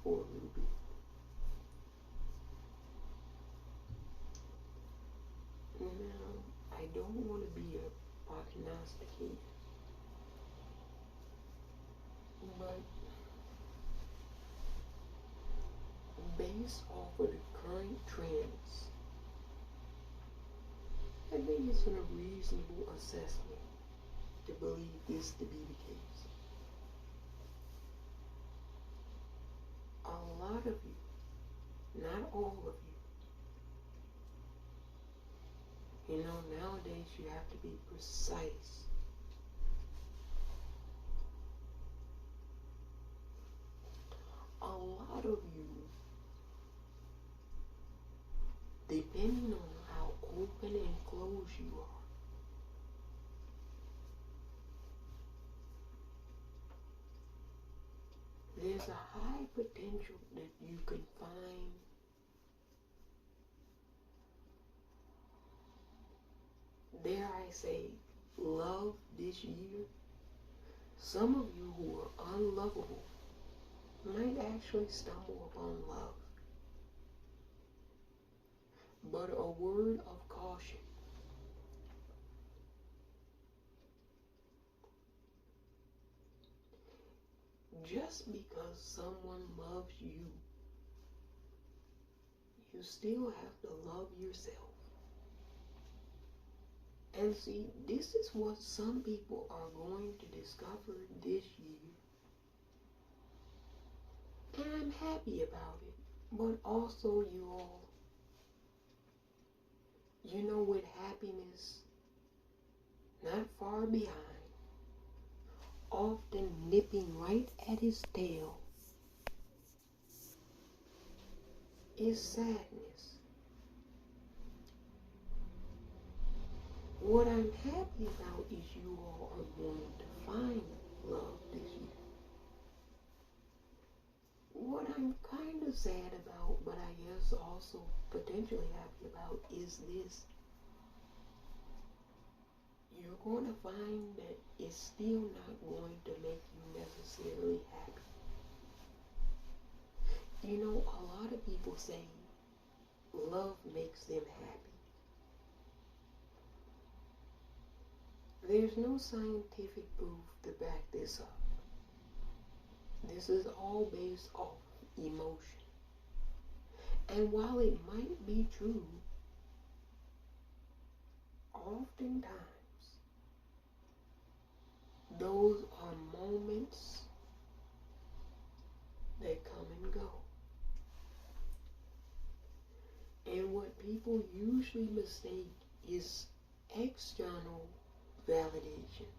for a little bit. Now, I don't want to be a prognosticator, but based off of the current trends, I think it's a reasonable assessment to believe this to be the case. A lot of you, not all of you, nowadays you have to be precise. A lot of you, depending on how open and closed you are, there's a high potential that you can find dare I say, love this year. Some of you who are unlovable might actually stumble upon love. But a word of caution. Just because someone loves you, you still have to love yourself. And see, this is what some people are going to discover this year. And I'm happy about it. But also, you all, with happiness not far behind, often nipping right at his tail, is sadness. What I'm happy about is you all are going to find love this year. What I'm kind of sad about, but I guess also potentially happy about, is this. You're going to find that it's still not going to make you necessarily happy. A lot of people say love makes them happy. There's no scientific proof to back this up. This is all based off emotion. And while it might be true, oftentimes those are moments that come and go. And what people usually mistake is external validation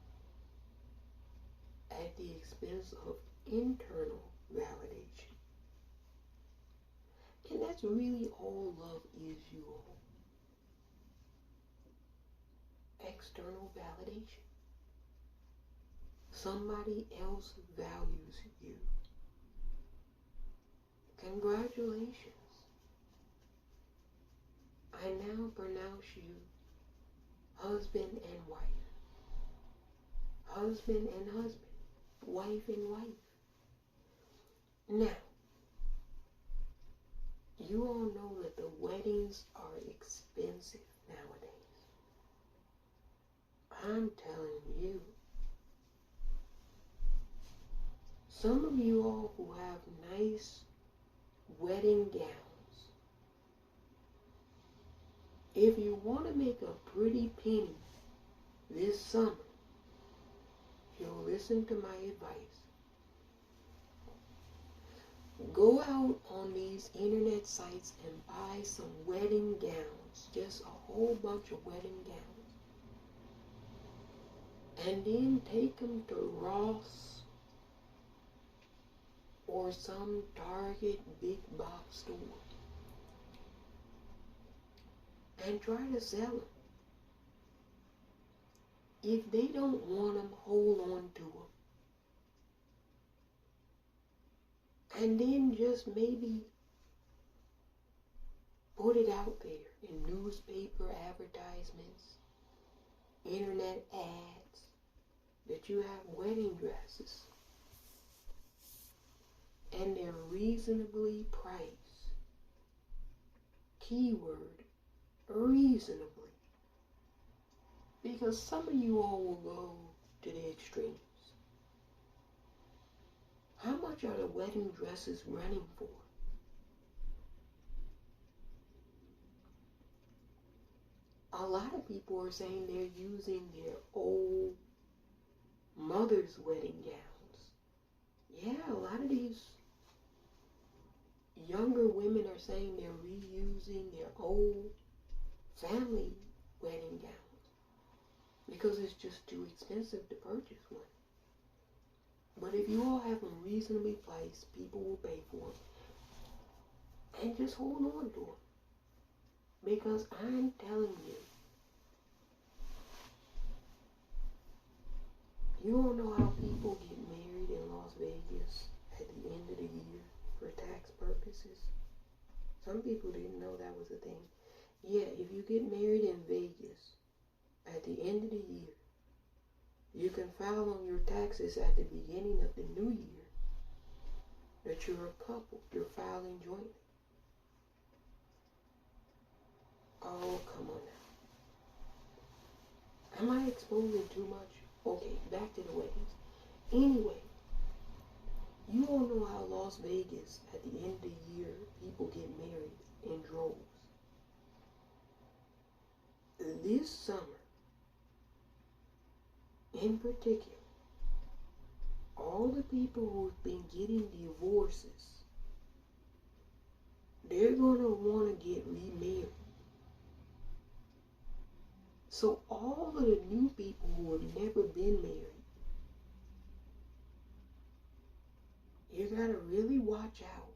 at the expense of internal validation. And that's really all love is, you all. External validation. Somebody else values you. Congratulations. I now pronounce you husband and wife. Husband and husband. Wife and wife. Now, you all know that the weddings are expensive nowadays. I'm telling you. Some of you all who have nice wedding gowns, if you want to make a pretty penny this summer, you'll listen to my advice. Go out on these internet sites and buy some wedding gowns, just a whole bunch of wedding gowns. And then take them to Ross or some Target big box store and try to sell them. If they don't want them, hold on to them. And then just maybe put it out there in newspaper advertisements, internet ads, that you have wedding dresses. and they're reasonably priced. Keyword, reasonably. Because some of you all will go to the extremes. How much are the wedding dresses running for? A lot of people are saying they're using their old mother's wedding gowns. Yeah, a lot of these younger women are saying they're reusing their old family wedding gowns because it's just too expensive to purchase one. But if you all have them reasonably priced, people will pay for them. And just hold on to them. Because I'm telling you, you don't know how people get married in Las Vegas at the end of the year for tax purposes. Some people didn't know that was a thing. Yeah, if you get married in Vegas at the end of the year, you can file on your taxes at the beginning of the new year that you're a couple, you're filing jointly. Oh, come on now. Am I exposing too much? Okay, back to the weddings. Anyway, you all know how Las Vegas, at the end of the year, people get married in droves. This summer, in particular, all the people who've been getting divorces, they're going to want to get remarried. So all of the new people who have never been married, you got to really watch out.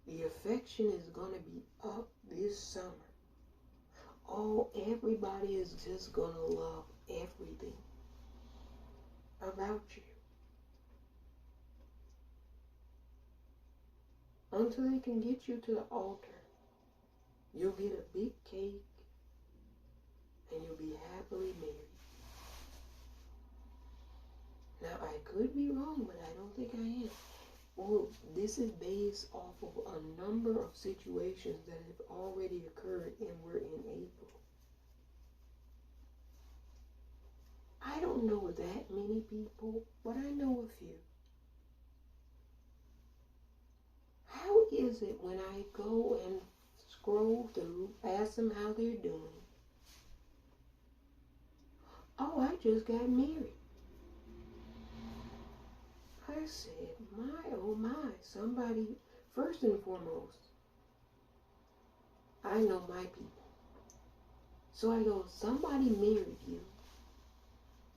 The affection is going to be up this summer. Oh, everybody is just going to love everything about you. Until they can get you to the altar, you'll get a big cake and you'll be happily married. Now, I could be wrong, but I don't think I am. Well, this is based off of a number of situations that have already occurred, and we're in April. I don't know that many people, but I know a few. How is it when I go and scroll through, ask them how they're doing? Oh, I just got married. I said, my, oh my, somebody, first and foremost, I know my people. So I go, somebody married you.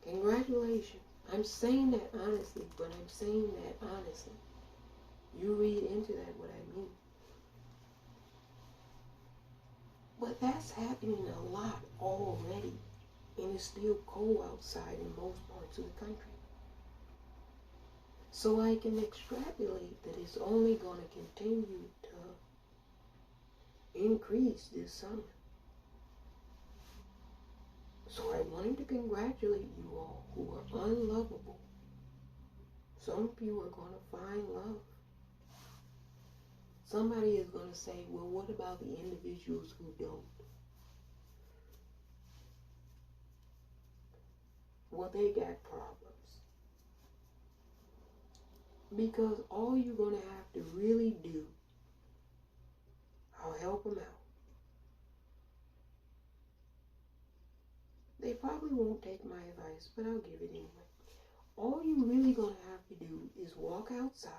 Congratulations. I'm saying that honestly, but I'm saying that honestly. You read into that what I mean. But that's happening a lot already. And it's still cold outside in most parts of the country. So I can extrapolate that it's only going to continue to increase this summer. So I wanted to congratulate you all who are unlovable. Some of you are going to find love. Somebody is going to say, well, what about the individuals who don't? Well, they got problems. Because all you're going to have to really do, I'll help them out. They probably won't take my advice, but I'll give it anyway. All you're really going to have to do is walk outside,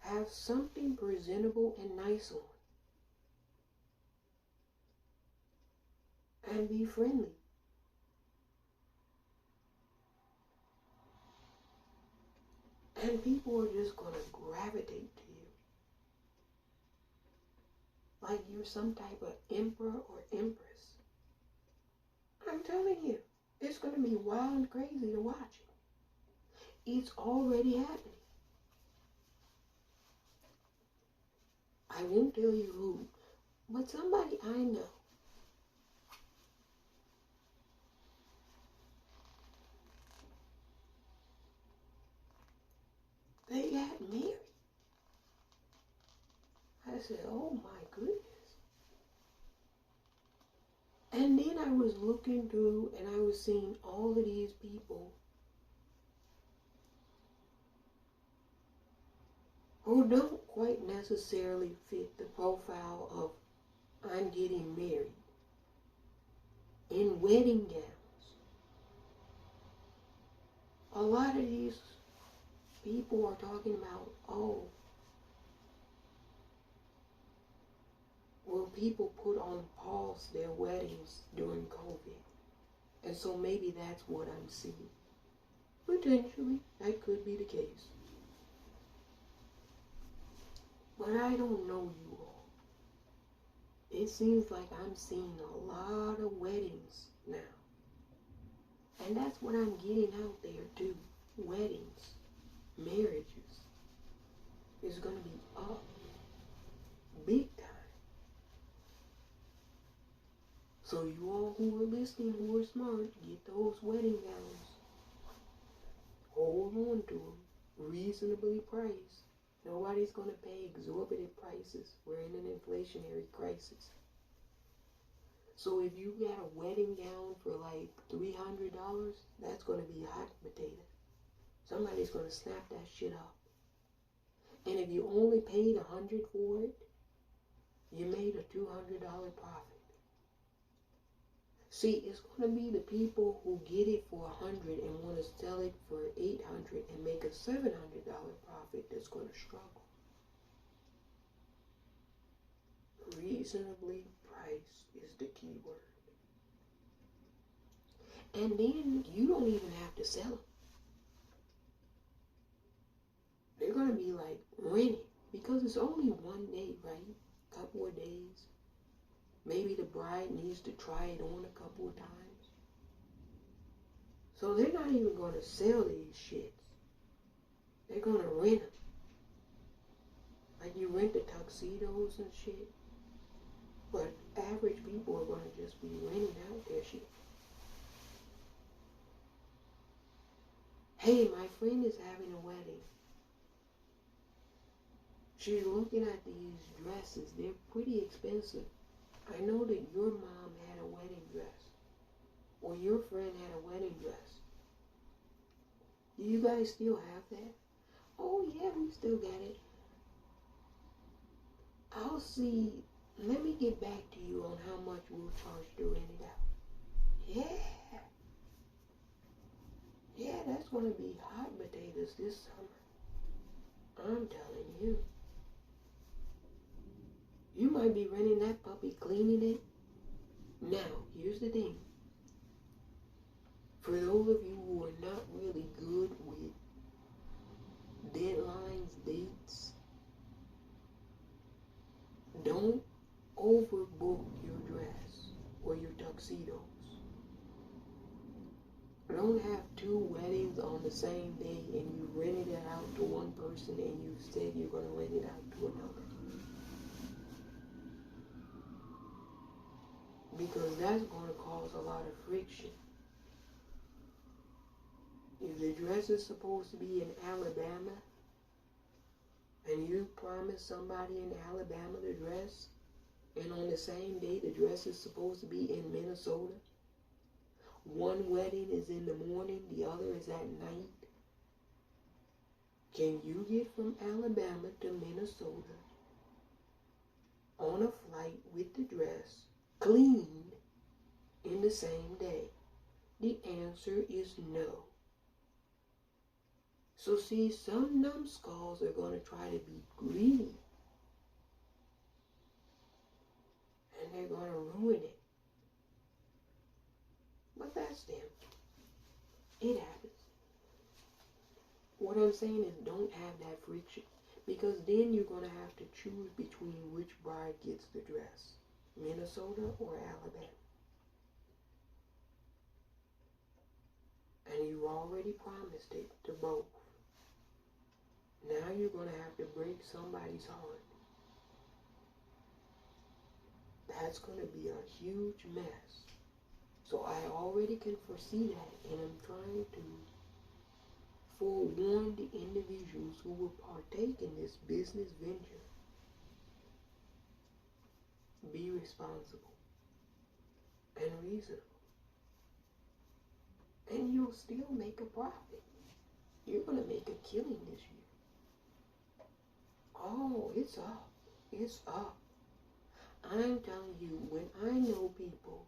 have something presentable and nice on, and be friendly. And people are just going to gravitate to you. Like you're some type of emperor or empress. I'm telling you, it's going to be wild and crazy to watch it. It's already happening. I won't tell you who, but somebody I know. they got married. I said, oh my goodness. And then I was looking through and I was seeing all of these people who don't quite necessarily fit the profile of I'm getting married in wedding gowns. A lot of these people are talking about, oh, well, people put on pause their weddings during COVID. And so maybe that's what I'm seeing. Potentially, that could be the case. But I don't know you all. It seems like I'm seeing a lot of weddings now. And that's what I'm getting out there too. Weddings, marriages is going to be up big time. So you all who are listening, who are smart, get those wedding gowns. Hold on to them. Reasonably priced. Nobody's going to pay exorbitant prices. We're in an inflationary crisis. So if you got a wedding gown for like $300, that's going to be hot potato. Somebody's going to snap that shit up. And if you only paid $100 for it, you made a $200 profit. See, it's going to be the people who get it for $100 and want to sell it for $800 and make a $700 profit that's going to struggle. Reasonably priced is the key word. And then you don't even have to sell them. They're going to be like rented because it's only one day, right? Couple of days. Maybe the bride needs to try it on a couple of times. So they're not even going to sell these shits. They're going to rent them. Like you rent the tuxedos and shit. But average people are going to just be renting out their shit. Hey, my friend is having a wedding. She's looking at these dresses. They're pretty expensive. I know that your mom had a wedding dress. Or your friend had a wedding dress. Do you guys still have that? Oh yeah, we still got it. I'll see. Let me get back to you on how much we'll charge to rent it out. Yeah. Yeah, that's going to be hot potatoes this summer. I'm telling you. You might be renting that puppy, cleaning it. Now, here's the thing. For those of you who are not really good with deadlines, dates, don't overbook your dress or your tuxedos. Don't have two weddings on the same day and you rented it out to one person and you said you're going to rent it out to another. Because that's going to cause a lot of friction. If the dress is supposed to be in Alabama, and you promise somebody in Alabama the dress, and on the same day the dress is supposed to be in Minnesota, one wedding is in the morning, the other is at night, can you get from Alabama to Minnesota on a flight with the dress cleaned in the same day? The answer is no. So see, some numbskulls are going to try to be greedy. And they're going to ruin it. But that's them. It happens. What I'm saying is don't have that friction. Because then you're going to have to choose between which bride gets the dress. Minnesota or Alabama. And you already promised it to both. Now you're going to have to break somebody's heart. That's going to be a huge mess. So I already can foresee that, and I'm trying to forewarn the individuals who will partake in this business venture. Be responsible and reasonable. And you'll still make a profit. You're going to make a killing this year. Oh, it's up. It's up. I'm telling you, when I know people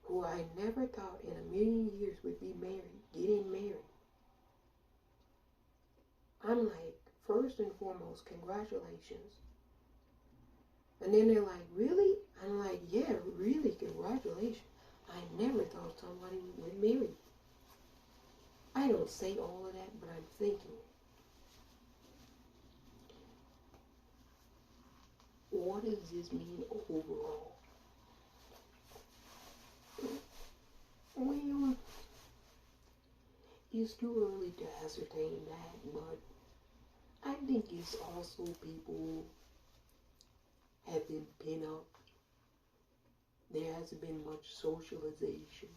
who I never thought in a million years would be married, getting married, I'm like, first and foremost, congratulations. And then they're like, really? I'm like, yeah, really, congratulations. I never thought somebody would marry you. I don't say all of that, but I'm thinking it. What does this mean overall? Well, it's too early to ascertain that, but I think it's also people have been pinned up. There hasn't been much socialization.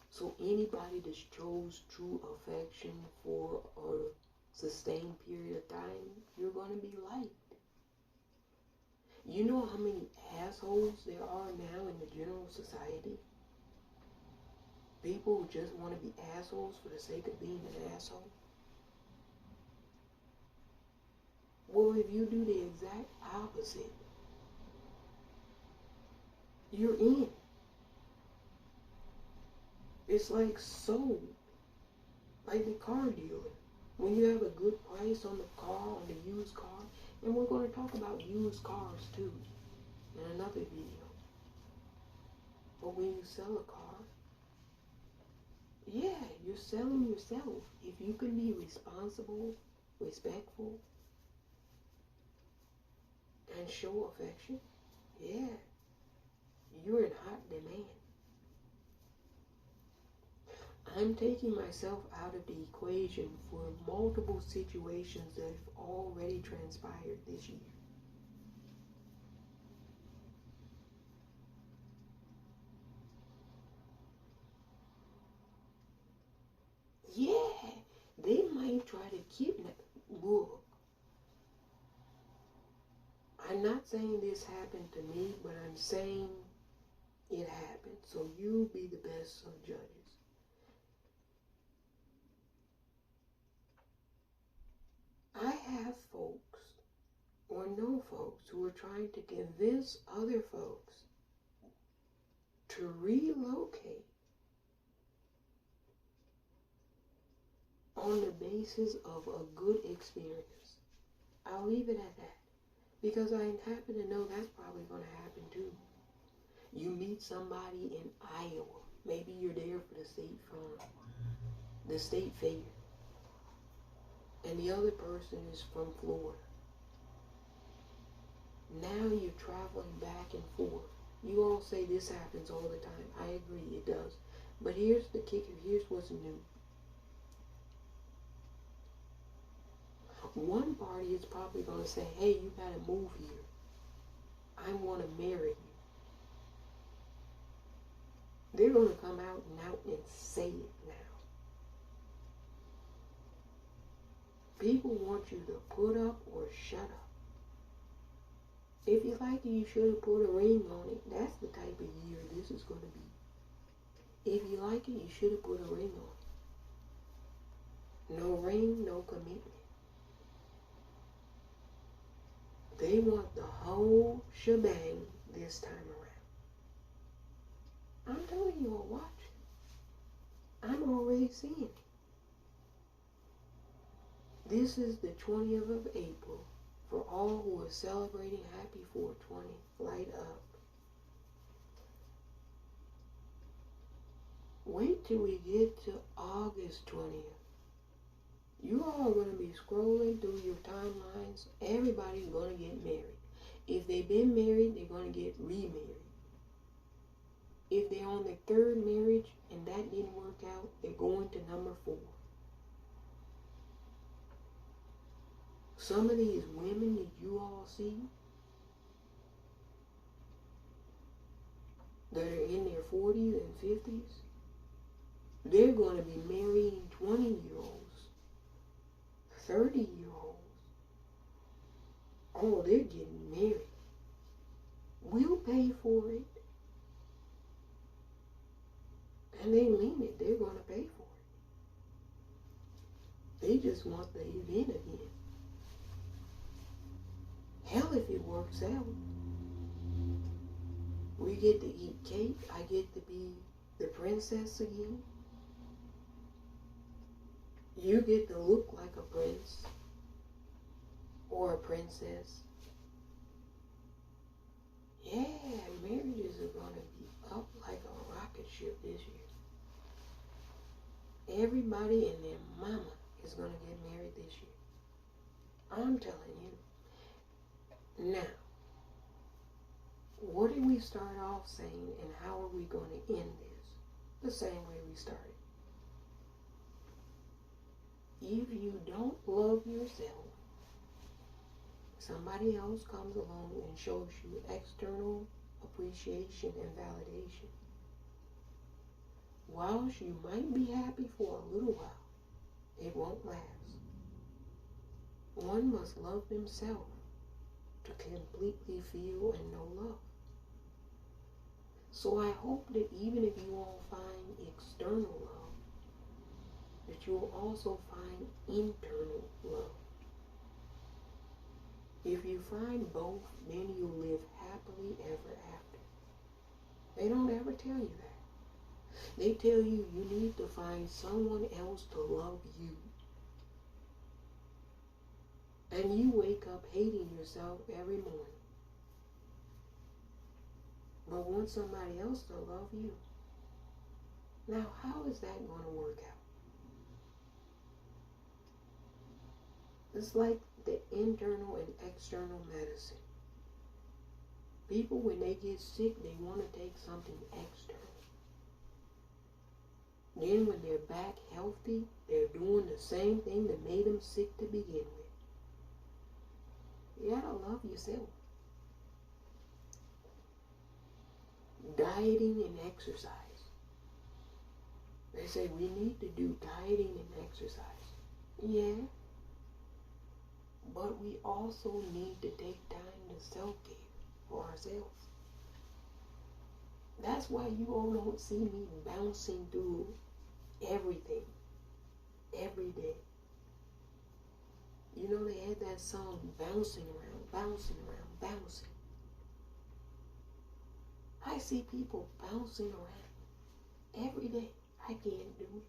So anybody that shows true affection for a sustained period of time, you're going to be liked. You know how many assholes there are now in the general society? People who just want to be assholes for the sake of being an asshole. Well, if you do the exact opposite, you're in. It's like sold, like the car dealer. When you have a good price on the car, on the used car, and we're going to talk about used cars too in another video. But when you sell a car, yeah, you're selling yourself. If you can be responsible, respectful, and show affection, yeah, you're in hot demand. I'm taking myself out of the equation for multiple situations that have already transpired this year. Yeah, they might try to kidnap. Look, I'm not saying this happened to me, but I'm saying it happened. So you be the best of judges. I have folks, or know folks, who are trying to convince other folks to relocate on the basis of a good experience. I'll leave it at that. Because I happen to know that's probably going to happen too. You meet somebody in Iowa. Maybe you're there for the state farm, the state fair. And the other person is from Florida. Now you're traveling back and forth. You all say this happens all the time. I agree, it does. But here's the kicker. Here's what's new. One party is probably going to say, hey, you got to move here. I want to marry you. They're going to come out and say it now. People want you to put up or shut up. If you like it, you should have put a ring on it. That's the type of year this is going to be. If you like it, you should have put a ring on it. No ring, no commitment. They want the whole shebang this time around. I'm telling you all, watch. I'm already seeing it. This is the 20th of April. For all who are celebrating Happy 420, light up. Wait till we get to August 20th. You all are going to be scrolling through your timelines. Everybody's going to get married. If they've been married, they're going to get remarried. If they're on their third marriage and that didn't work out, they're going to number 4. Some of these women that you all see that are in their 40s and 50s, they're going to be marrying 20-year-olds. And they mean it. They're going to pay for it. They just want the event again. Hell, if it works out, we get to eat cake. I get to be the princess again. You get to look like a prince or a princess. Yeah, marriages are going to be up like a rocket ship this year. Everybody and their mama is going to get married this year. I'm telling you. Now, what did we start off saying, and how are we going to end this? The same way we started. If you don't love yourself, somebody else comes along and shows you external appreciation and validation. Whilst you might be happy for a little while, it won't last. One must love themselves to completely feel and know love. So I hope that even if you all find external love, that you will also find internal love. If you find both, then you live happily ever after. They don't ever tell you that. They tell you you need to find someone else to love you. And you wake up hating yourself every morning. But want somebody else to love you. Now, how is that going to work out? It's like the internal and external medicine. People, when they get sick, they want to take something external. Then when they're back healthy, they're doing the same thing that made them sick to begin with. You gotta love yourself. Dieting and exercise. They say we need to do dieting and exercise. Yeah. But we also need to take time to self-care for ourselves. That's why you all don't see me bouncing through everything every day. You know, they had that song, bouncing around, bouncing around, bouncing. I see people bouncing around every day. I can't do it.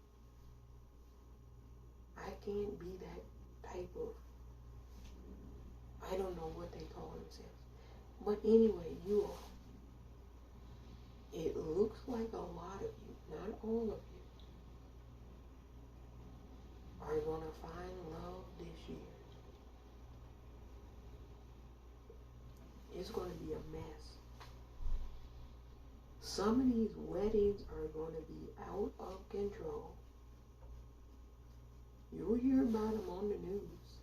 I can't be that type of, I don't know what they call themselves. But anyway, you all, it looks like a lot of you, not all of you, are going to find love this year. It's going to be a mess. Some of these weddings are going to be out of control. You'll hear about them on the news.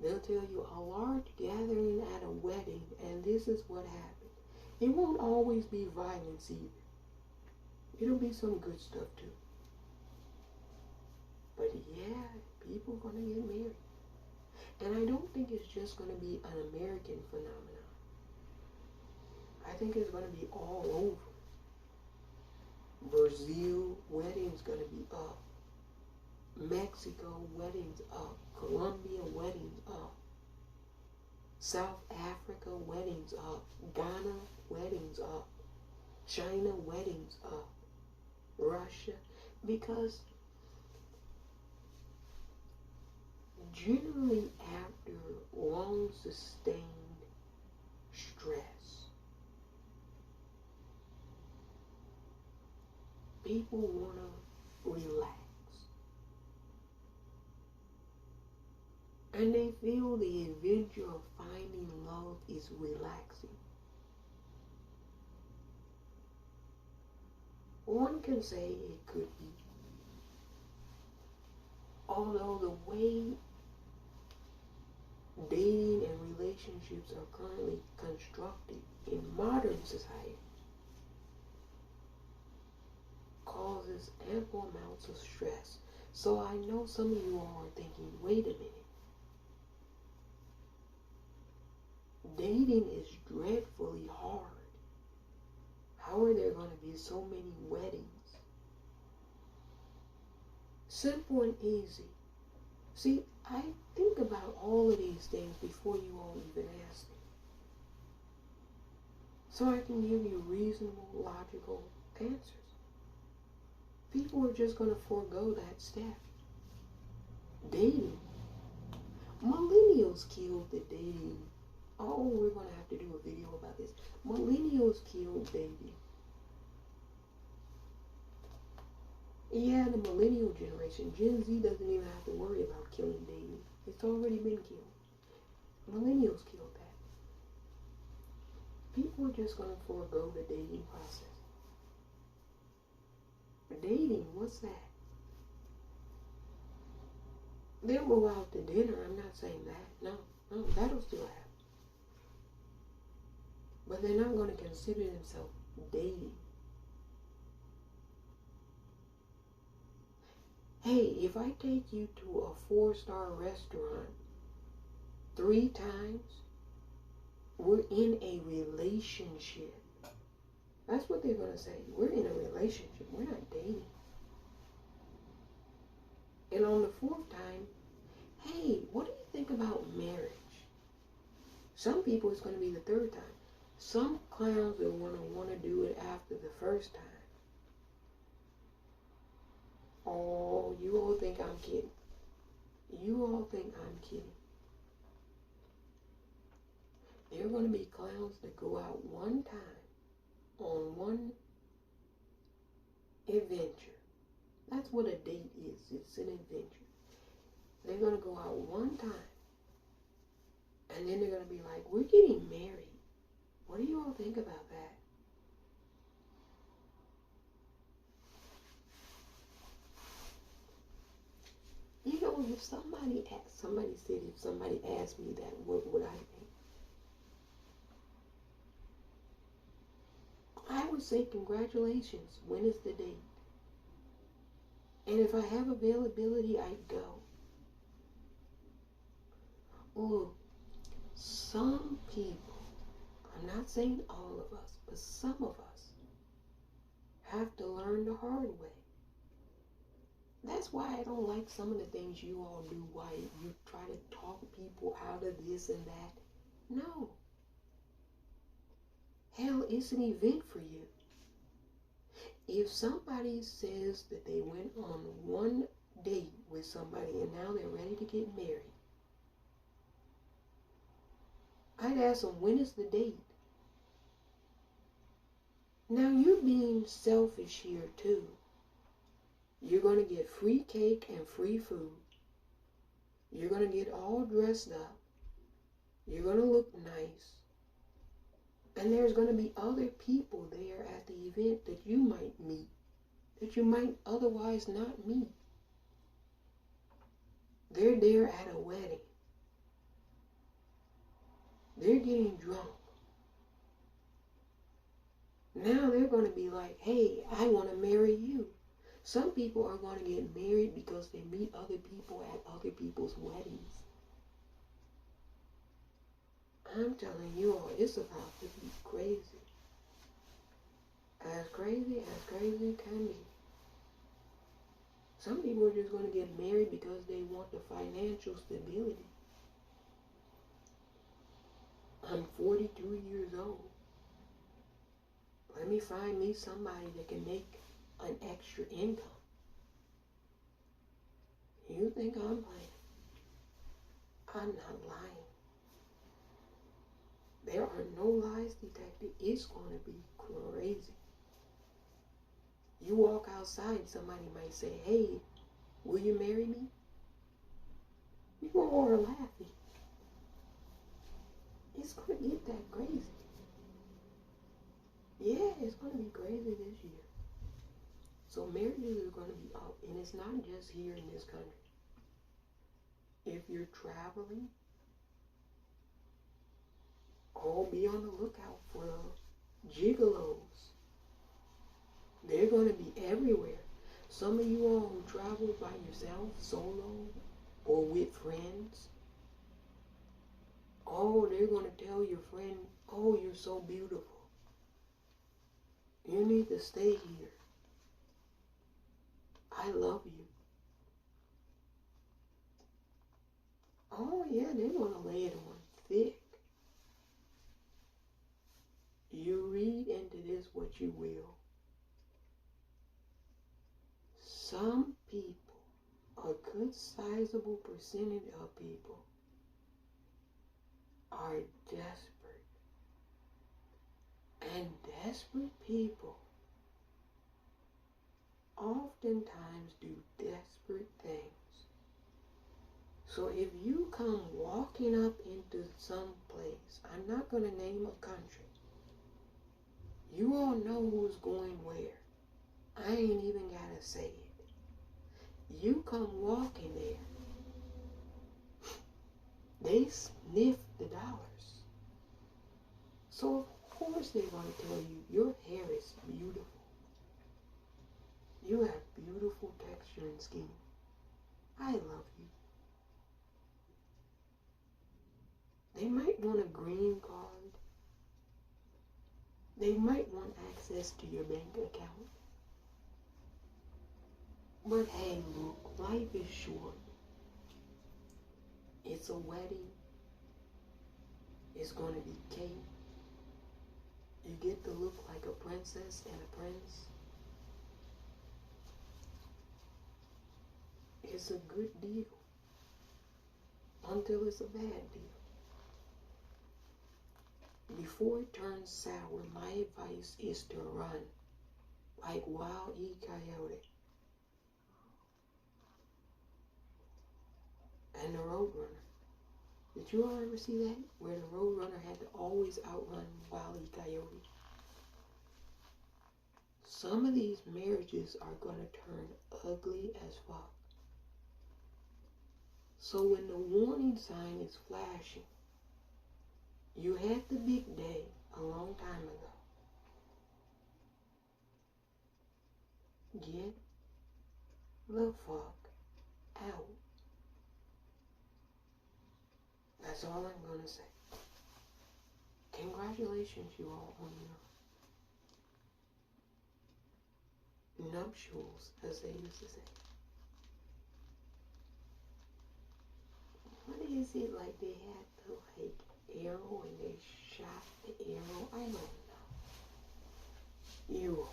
They'll tell you a large gathering at a wedding, and this is what happened. It won't always be violence either. It'll be some good stuff too. But yeah, people are going to get married. And I don't think it's just going to be an American phenomenon. I think it's going to be all over. Brazil, weddings going to be up. Mexico, weddings up. Colombia, weddings up. South Africa, weddings up. Ghana, weddings up. China, weddings up. Russia, because generally after long sustained stress, people want to relax. And they feel the adventure of finding love is relaxing. One can say it could be. Although the way dating and relationships are currently constructed in modern society causes ample amounts of stress. So I know some of you all are thinking, wait a minute. Dating is dreadfully hard. How are there going to be so many weddings? Simple and easy. See, I think about all of these things before you all even ask me. So I can give you reasonable, logical answers. People are just going to forego that step. Dating. Millennials killed the dating. Oh, we're going to have to do a video about this. Millennials killed dating. Yeah, the millennial generation, Gen Z doesn't even have to worry about killing dating. It's already been killed. Millennials killed that. People are just going to forego the dating process. Dating, what's that? They'll go out to dinner. I'm not saying that. No, that'll still happen. But they're not going to consider themselves dating. Hey, if I take you to a 4-star restaurant 3 times, we're in a relationship. That's what they're going to say. We're in a relationship. We're not dating. And on the 4th time, hey, what do you think about marriage? Some people, it's going to be the 3rd time. Some clowns will want to do it after the 1st time. Oh, you all think I'm kidding. You all think I'm kidding. There are going to be clowns that go out one time on one adventure. That's what a date is. It's an adventure. They're going to go out one time. And then they're going to be like, we're getting married. What do you all think about that? You know, if somebody asked me that, what would I think? I would say, congratulations. When is the date? And if I have availability, I'd go. Look, some people, I'm not saying all of us, but some of us have to learn the hard way. That's why I don't like some of the things you all do, why you try to talk people out of this and that. No. Hell, it's an event for you. If somebody says that they went on one date with somebody and now they're ready to get married, I'd ask them, when is the date? Now you're being selfish here too. You're going to get free cake and free food. You're going to get all dressed up. You're going to look nice. And there's going to be other people there at the event that you might meet, that you might otherwise not meet. They're there at a wedding. They're getting drunk. Now they're going to be like, hey, I want to marry you. Some people are going to get married because they meet other people at other people's weddings. I'm telling you all, it's about to be crazy. As crazy can be. Some people are just going to get married because they want the financial stability. I'm 42 years old. Let me find me somebody that can make an extra income. You think I'm playing? I'm not lying. There are no lies detected. It's going to be crazy. You walk outside, somebody might say, hey, will you marry me? You all are laughing. It's going to get that crazy. Yeah, it's going to be crazy this year. So marriages are going to be up, and it's not just here in this country. If you're traveling, be on the lookout for gigolos. They're going to be everywhere. Some of you all who travel by yourself, solo, or with friends, they're going to tell your friend, oh, you're so beautiful. You need to stay here. I love you. Oh yeah, they want to lay it on thick. You read into this what you will. Some people, a good sizable percentage of people, are desperate. And desperate people oftentimes do desperate things. So if you come walking up into some place, I'm not going to name a country. You all know who's going where. I ain't even got to say it. You come walking there, they sniff the dollars. So of course they're going to tell you, your hair is beautiful. You have beautiful texture and skin. I love you. They might want a green card. They might want access to your bank account. But hey, look, life is short. It's a wedding. It's going to be cake. You get to look like a princess and a prince. It's a good deal. Until it's a bad deal. Before it turns sour, my advice is to run like Wild E. Coyote. And the Roadrunner. Did you all ever see that? Where the Roadrunner had to always outrun Wild E. Coyote. Some of these marriages are going to turn ugly as fuck. So when the warning sign is flashing, you had the big day a long time ago. Get the fuck out. That's all I'm going to say. Congratulations, you all, on your nuptials, as they used to say. What is it like they had the arrow and they shot the arrow? I don't know. You